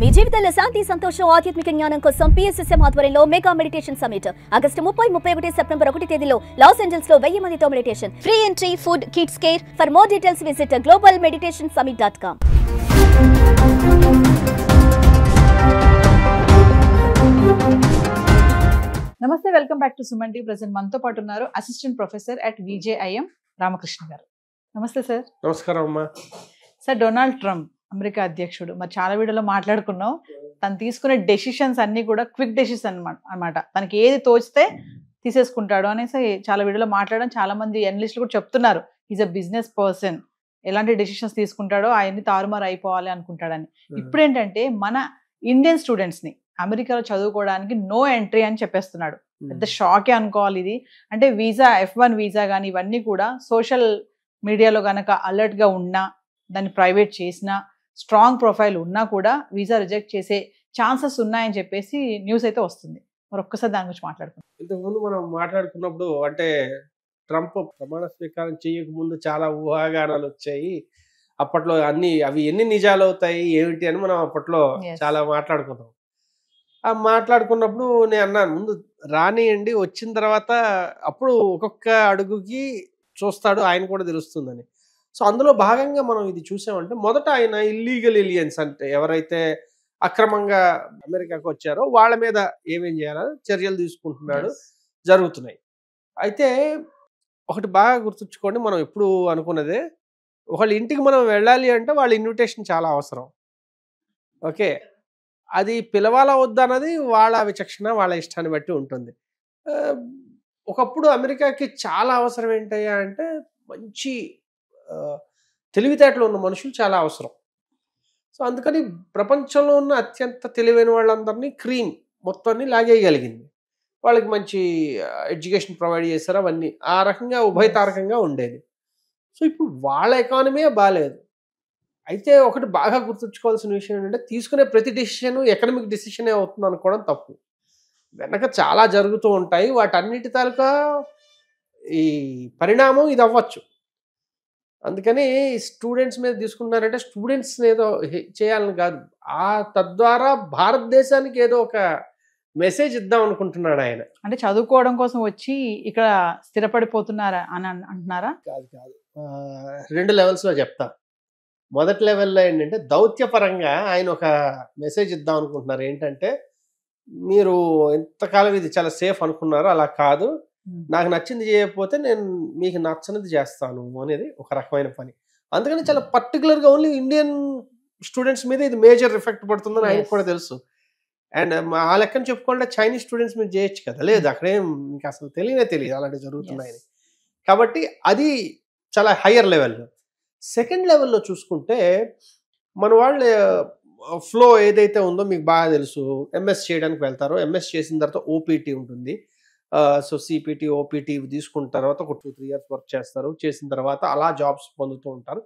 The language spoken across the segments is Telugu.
మీ జీవితంలో శాంతి సంతోషం ఆధ్యాత్మిక జ్ఞానం కోసం PSSM ఆధ్వర్యంలో mega meditation summit August 30, 31 September 1 తేదీలో లాస్ ఏంజల్స్ లో 1000 మందితో meditation. Free entry, food, kids care. For more details visit globalmeditationsummit.com. నమస్తే, welcome back to Suman T. Present మనతో పాటు ఉన్నారు assistant professor at VJIM Ramakrishna గారు. నమస్తే సార్. నమస్కారం అమ్మా. సార్, డొనాల్డ్ ట్రంప్ అమెరికా అధ్యక్షుడు, మరి చాలా వీడియోలో మాట్లాడుకున్నాం. తను తీసుకునే డెసిషన్స్ అన్ని కూడా క్విక్ డెసిషన్ అనమాట. తనకి ఏది తోచితే తీసేసుకుంటాడు అనేసి చాలా వీడియోలో మాట్లాడడం, చాలా మంది అనలిస్టులు కూడా చెప్తున్నారు. ఈజ్ అ బిజినెస్ పర్సన్, ఎలాంటి డెసిషన్స్ తీసుకుంటాడో అవన్నీ తారుమారు అయిపోవాలి అనుకుంటాడని. ఇప్పుడు ఏంటంటే మన ఇండియన్ స్టూడెంట్స్ ని అమెరికాలో చదువుకోవడానికి నో ఎంట్రీ అని చెప్పేస్తున్నాడు. పెద్ద షాకే అనుకోవాలి ఇది. అంటే వీసా, F1 వీసా కానీ ఇవన్నీ కూడా సోషల్ మీడియాలో కనుక అలర్ట్ గా ఉన్నా, దాన్ని ప్రైవేట్ చేసినా, స్ట్రాంగ్ ప్రొఫైల్ ఉన్నా కూడా వీసా రిజెక్ట్ చేసే ఛాన్సెస్ ఉన్నాయని చెప్పేసి న్యూస్ అయితే వస్తుంది. మరి ఒక్కసారి దాని గురించి మాట్లాడుకుందాం. ఇంతకుముందు మనం మాట్లాడుకున్నప్పుడు అంటే ట్రంప్ ప్రమాణ స్వీకారం చేయకముందు చాలా ఊహాగానాలు వచ్చాయి. అప్పట్లో అవి ఎన్ని నిజాలు అవుతాయి ఏమిటి అని మనం అప్పట్లో చాలా మాట్లాడుకున్నాం. ఆ మాట్లాడుకున్నప్పుడు నేను అన్నాను, ముందు రానియండి, వచ్చిన తర్వాత అప్పుడు ఒక్కొక్క అడుగుకి చూస్తాడు, ఆయన కూడా తెలుస్తుందని. సో అందులో భాగంగా మనం ఇది చూసామంటే, మొదట ఆయన ఇల్లీగల్ ఎలియన్స్ అంటే ఎవరైతే అక్రమంగా అమెరికాకు వచ్చారో వాళ్ళ మీద ఏమేం చేయాలని చర్యలు తీసుకుంటున్నాడు, జరుగుతున్నాయి. అయితే ఒకటి బాగా గుర్తుంచుకోండి, మనం ఎప్పుడు అనుకున్నదే, ఒకళ్ళ ఇంటికి మనం వెళ్ళాలి అంటే వాళ్ళ ఇన్విటేషన్ చాలా అవసరం. ఓకే, అది పిలవాలా వద్దా అన్నది వాళ్ళ విచక్షణ, వాళ్ళ ఇష్టాన్ని బట్టి ఉంటుంది. ఒకప్పుడు అమెరికాకి చాలా అవసరం ఏంటయ్యా అంటే, మంచి తెలివితేటలు ఉన్న మనుషులు చాలా అవసరం. సో అందుకని ప్రపంచంలో ఉన్న అత్యంత తెలివైన వాళ్ళందరినీ క్రీమ్ మొత్తాన్ని లాగేయగలిగింది. వాళ్ళకి మంచి ఎడ్యుకేషన్ ప్రొవైడ్ చేశారు, అవన్నీ ఆ రకంగా ఉభయతారకంగా ఉండేది. సో ఇప్పుడు వాళ్ళ ఎకానమీ బాగాలేదు. అయితే ఒకటి బాగా గుర్తుంచుకోవాల్సిన విషయం ఏంటంటే, తీసుకునే ప్రతి డెసిషన్ ఎకనామిక్ డెసిషనే అవుతుంది అనుకోవడం తప్పు. వెనక చాలా జరుగుతూ ఉంటాయి, వాటన్నిటి తాలూకా ఈ పరిణామం ఇది అవ్వచ్చు. అందుకని స్టూడెంట్స్ మీద తీసుకున్నారంటే స్టూడెంట్స్ ఏదో చేయాలని కాదు, తద్వారా భారతదేశానికి ఏదో ఒక మెసేజ్ ఇద్దాం అనుకుంటున్నాడు ఆయన. అంటే చదువుకోవడం కోసం వచ్చి ఇక్కడ స్థిరపడిపోతున్నారా అని అంటున్నారా? కాదు కాదు, 2 లెవెల్స్లో చెప్తా. మొదటి లెవెల్లో ఏంటంటే, దౌత్యపరంగా ఆయన ఒక మెసేజ్ ఇద్దాం అనుకుంటున్నారు. ఏంటంటే, మీరు ఎంతకాలం ఇది చాలా సేఫ్ అనుకున్నారు, అలా కాదు, నాకు నచ్చింది చేయకపోతే నేను మీకు నచ్చనిది చేస్తాను అనేది ఒక రకమైన పని. అందుకని చాలా పర్టికులర్గా ఓన్లీ ఇండియన్ స్టూడెంట్స్ మీద ఇది మేజర్ ఎఫెక్ట్ పడుతుందని ఆయనకు కూడా తెలుసు. అండ్ ఆ లెక్కన చెప్పుకుంటే చైనీస్ స్టూడెంట్స్ మీద చేయొచ్చు కదా, లేదు అక్కడేం మీకు అసలు తెలియదు అలాంటివి జరుగుతున్నాయని. కాబట్టి అది చాలా హయ్యర్ లెవెల్లో. సెకండ్ లెవెల్లో చూసుకుంటే, మన వాళ్ళ ఫ్లో ఏదైతే ఉందో మీకు బాగా తెలుసు. MS చేయడానికి వెళ్తారు, MS చేసిన తర్వాత OPT ఉంటుంది. సో CPT, OPT తీసుకున్న తర్వాత ఒక 2-3 ఇయర్స్ వర్క్ చేస్తారు. చేసిన తర్వాత అలా జాబ్స్ పొందుతూ ఉంటారు.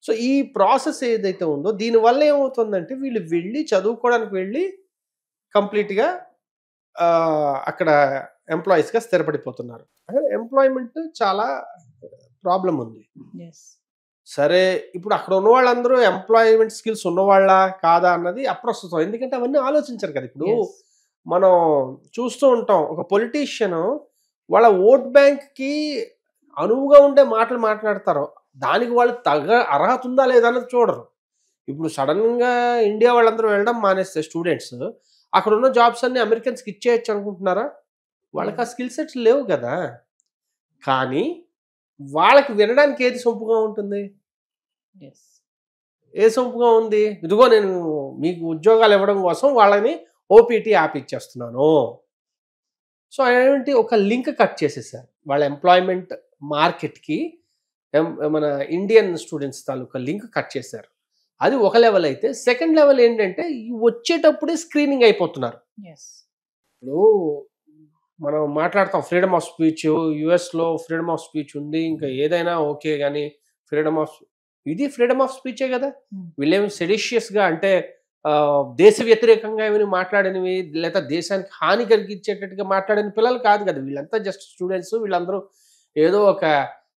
సో ఈ ప్రాసెస్ ఏదైతే ఉందో, దీనివల్ల ఏమవుతుందంటే, వీళ్ళు వెళ్ళి చదువుకోవడానికి వెళ్ళి కంప్లీట్గా అక్కడ ఎంప్లాయీస్గా స్థిరపడిపోతున్నారు. అక్కడ ఎంప్లాయ్మెంట్ చాలా ప్రాబ్లం ఉంది. సరే, ఇప్పుడు అక్కడ ఉన్న వాళ్ళందరూ ఎంప్లాయ్మెంట్ స్కిల్స్ ఉన్నవాళ్ళ కాదా అన్నది అప్రస్తుతం. ఎందుకంటే అవన్నీ ఆలోచించరు కదా. ఇప్పుడు మనం చూస్తూ ఉంటాం, ఒక పొలిటీషియన్ వాళ్ళ ఓట్ బ్యాంక్కి అనువుగా ఉండే మాటలు మాట్లాడతారు, దానికి వాళ్ళకి అర్హత ఉందా లేదా అన్నది చూడరు. ఇప్పుడు సడన్గా ఇండియా వాళ్ళందరూ వెళ్ళడం మానేస్తే స్టూడెంట్స్, అక్కడ ఉన్న జాబ్స్ అన్ని అమెరికన్స్కి ఇచ్చేయచ్చు అనుకుంటున్నారా? వాళ్ళకి ఆ స్కిల్ సెట్స్ లేవు కదా. కానీ వాళ్ళకి వినడానికి ఏది సొంపుగా ఉంటుంది? ఏ సొంపుగా ఉంది? ఇదిగో నేను మీకు ఉద్యోగాలు ఇవ్వడం కోసం వాళ్ళని OPT యాప్ ఇచ్చేస్తున్నాను. సో ఏంటి, ఒక లింక్ కట్ చేసేసారు వాళ్ళ ఎంప్లాయ్మెంట్ మార్కెట్కి. మన ఇండియన్ స్టూడెంట్స్ తాలూకా లింక్ కట్ చేశారు. అది ఒక లెవెల్. అయితే సెకండ్ లెవెల్ ఏంటంటే, వచ్చేటప్పుడే స్క్రీనింగ్ అయిపోతున్నారు. ఇప్పుడు మనం మాట్లాడతాం ఫ్రీడమ్ ఆఫ్ స్పీచ్, US లో ఫ్రీడమ్ ఆఫ్ స్పీచ్ ఉంది, ఇంకా ఏదైనా ఓకే, కానీ ఇది ఫ్రీడమ్ ఆఫ్ స్పీచే కదా. వీళ్ళేమి సెడిషియస్గా అంటే దేశ వ్యతిరేకంగా ఏమైనా మాట్లాడినవి, లేదా దేశానికి హాని కలిగించేటట్టుగా మాట్లాడిన పిల్లలు కాదు కదా. వీళ్ళంతా జస్ట్ స్టూడెంట్స్. వీళ్ళందరూ ఏదో ఒక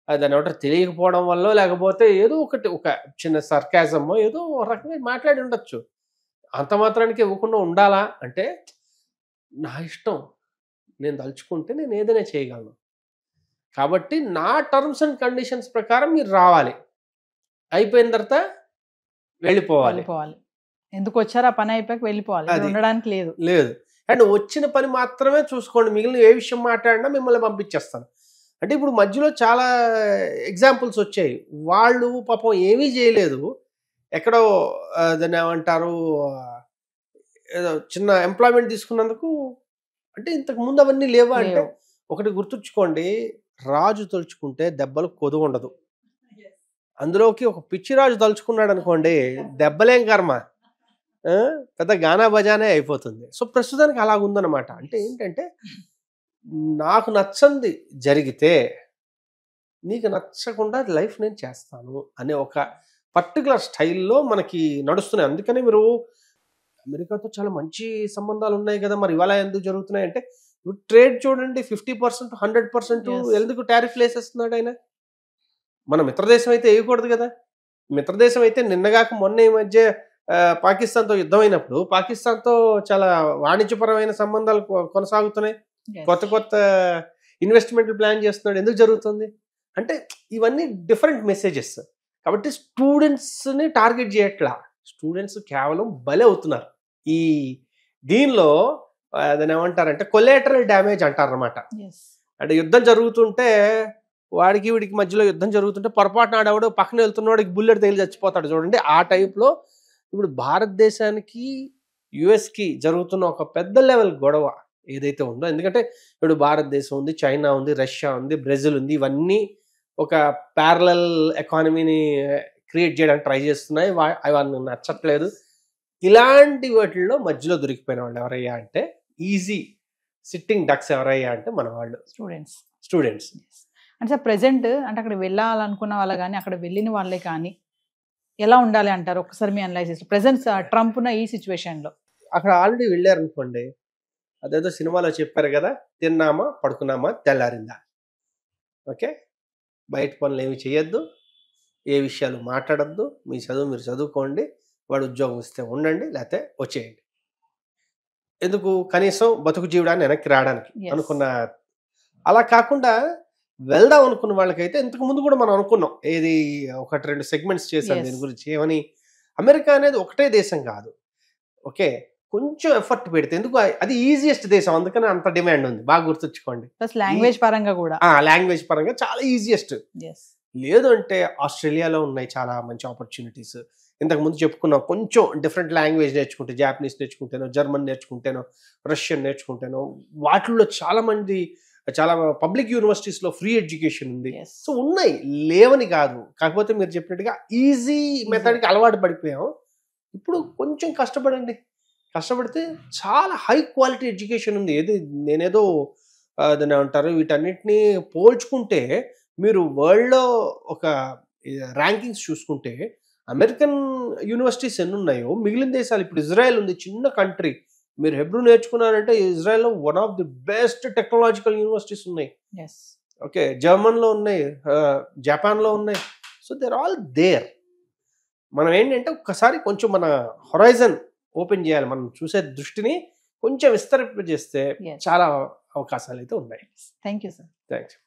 దాని ఏమంటారు తెలియకపోవడం వల్ల, లేకపోతే ఏదో ఒకటి ఒక చిన్న సర్కాజమో ఏదో రకంగా మాట్లాడి ఉండొచ్చు. అంత మాత్రానికి ఇవ్వకుండా ఉండాలా అంటే నా ఇష్టం, నేను తలుచుకుంటే నేను ఏదైనా చేయగలను. కాబట్టి నా టర్మ్స్ అండ్ కండిషన్స్ ప్రకారం మీరు రావాలి, అయిపోయిన తర్వాత వెళ్ళిపోవాలి. ఎందుకు వచ్చారు, ఆ పని అయిపోయాక వెళ్ళిపోవాలి, ఉండడానికి లేదు. అండ్ వచ్చిన పని మాత్రమే చూసుకోండి, మిగిలిన ఏ విషయం మాట్లాడినా మిమ్మల్ని పంపించేస్తాను. అంటే ఇప్పుడు మధ్యలో చాలా ఎగ్జాంపుల్స్ వచ్చాయి, వాళ్ళు పాపం ఏమీ చేయలేదు, ఎక్కడో దాన్ని ఏమంటారు ఏదో చిన్న ఎంప్లాయ్మెంట్ తీసుకున్నందుకు, అంటే ఇంతకు ముందు అవన్నీ లేవా అంటే ఒకటి గుర్తుంచుకోండి, రాజు తలుచుకుంటే దెబ్బలు కొదువు ఉండదు. అందులోకి ఒక పిచ్చి రాజు తలుచుకున్నాడు అనుకోండి, దెబ్బలేం కర్మ, పెద్ద గానా బజానే అయిపోతుంది. సో ప్రస్తుతానికి అలాగుందనమాట. అంటే ఏంటంటే నాకు నచ్చంది జరిగితే నీకు నచ్చకుండా లైఫ్ నేను చేస్తాను అనే ఒక పర్టికులర్ స్టైల్లో మనకి నడుస్తున్నాయి. అందుకని మీరు అమెరికాతో చాలా మంచి సంబంధాలు ఉన్నాయి కదా, మరి ఇవాళ ఎందుకు జరుగుతున్నాయి అంటే ట్రేడ్ చూడండి 50%, 100% ఎందుకు టారిఫ్లు వేసేస్తున్నాడు ఆయన. మన మిత్రదేశం అయితే వేయకూడదు కదా. మిత్రదేశం అయితే నిన్నగాక మొన్న ఈ మధ్య పాకిస్తాన్తో యుద్ధం అయినప్పుడు పాకిస్తాన్తో చాలా వాణిజ్యపరమైన సంబంధాలు కొనసాగుతున్నాయి, కొత్త ఇన్వెస్ట్మెంట్లు ప్లాన్ చేస్తున్నాడు. ఎందుకు జరుగుతుంది అంటే ఇవన్నీ డిఫరెంట్ మెసేజెస్. కాబట్టి స్టూడెంట్స్ని టార్గెట్ చేయట్లా, స్టూడెంట్స్ కేవలం బలి అవుతున్నారు. ఈ దీనిలో దాన్ని ఏమంటారంటే కొలేటరల్ డ్యామేజ్ అంటారనమాట. అంటే యుద్ధం జరుగుతుంటే వాడికి వీడికి మధ్యలో యుద్ధం జరుగుతుంటే పొరపాటున ఆడవాడు పక్కన వెళ్తున్నవాడికి బుల్లెట్ తగిలి చచ్చిపోతాడు చూడండి. ఆ టైప్లో ఇప్పుడు భారతదేశానికి యుఎస్కి జరుగుతున్న ఒక పెద్ద లెవెల్ గొడవ ఏదైతే ఉందో, ఎందుకంటే ఇప్పుడు భారతదేశం ఉంది, చైనా ఉంది, రష్యా ఉంది, బ్రెజిల్ ఉంది, ఇవన్నీ ఒక ప్యారలల్ ఎకానమీని క్రియేట్ చేయడానికి ట్రై చేస్తున్నాయి. అవి నచ్చట్లేదు. ఇలాంటి వాటిల్లో మధ్యలో దొరికిపోయిన వాళ్ళు ఎవరయ్యా అంటే ఈజీ సిట్టింగ్ డక్స్ ఎవరయ్యా అంటే మన వాళ్ళు స్టూడెంట్స్. అంటే సార్ ప్రెసెంట్ అంటే అక్కడ వెళ్ళాలనుకున్న వాళ్ళు కానీ అక్కడ వెళ్ళిన వాళ్ళే కానీ ఎలా ఉండాలి అంటారు ఒకసారి మీ అనలైజ్ ప్రెసెంట్ ట్రంప్ ఉన్న ఈ సిచ్యువేషన్లో? అక్కడ ఆల్రెడీ వెళ్ళారనుకోండి, అదేదో సినిమాలో చెప్పారు కదా, తిన్నామా పడుకున్నామా తెల్లారిందా, ఓకే, బయట పనులు ఏమి చేయొద్దు, ఏ విషయాలు మాట్లాడద్దు, మీ చదువు మీరు చదువుకోండి, వాడు ఉద్యోగం ఇస్తే ఉండండి, లేకపోతే వచ్చేయండి. ఎందుకు, కనీసం బతుకు జీవడాన్ని వెనక్కి రావడానికి అనుకున్న. అలా కాకుండా వెళ్దాం అనుకున్న వాళ్ళకైతే ఇంతకు ముందు కూడా మనం అనుకున్నాం, ఏది 1-2 సెగ్మెంట్స్ చేశాం దీని గురించి. ఏమని, అమెరికా అనేది ఒకటే దేశం కాదు, ఓకే, కొంచెం ఎఫర్ట్ పెడితే ఎందుకు, అది ఈజియెస్ట్ దేశం, అందుకని అంత డిమాండ్ ఉంది. బాగా గుర్తుంచుకోండి. లాంగ్వేజ్ పరంగా కూడా, లాంగ్వేజ్ పరంగా చాలా ఈజియెస్ట్. లేదు అంటే ఆస్ట్రేలియాలో ఉన్నాయి చాలా మంచి ఆపర్చునిటీస్. ఇంతకు ముందు చెప్పుకున్నాం, కొంచెం డిఫరెంట్ లాంగ్వేజ్ నేర్చుకుంటే, జాపనీస్ నేర్చుకుంటేనో, జర్మన్ నేర్చుకుంటేనో, రష్యన్ నేర్చుకుంటేనో, వాటిల్లో చాలా పబ్లిక్ యూనివర్సిటీస్లో ఫ్రీ ఎడ్యుకేషన్ ఉంది. సో ఉన్నాయి, లేవని కాదు. కాకపోతే మీరు చెప్పినట్టుగా ఈజీ మెథడ్కి అలవాటు పడిపోయాం. ఇప్పుడు కొంచెం కష్టపడితే చాలా హై క్వాలిటీ ఎడ్యుకేషన్ ఉంది. నేనేదో దాన్ని ఏమంటారు, వీటన్నిటిని పోల్చుకుంటే మీరు వరల్డ్లో ఒక ర్యాంకింగ్స్ చూసుకుంటే అమెరికన్ యూనివర్సిటీస్ ఎన్ని ఉన్నాయో మిగిలిన దేశాలు, ఇప్పుడు ఇజ్రాయెల్ ఉంది, చిన్న కంట్రీ, మీరు హెబ్రూ నేర్చుకున్నారంటే ఇజ్రాయెల్లో one of the best technological universities ఉన్నాయి. ఓకే, జర్మన్లో ఉన్నాయి, జపాన్లో ఉన్నాయి. So they're all there. మనం ఏంటంటే ఒక్కసారి కొంచెం మన హొరైజన్ ఓపెన్ చేయాలి, మనం చూసే దృష్టిని కొంచెం విస్తరింపజేస్తే చాలా అవకాశాలు అయితే ఉన్నాయి. Thank you sir. థ్యాంక్స్.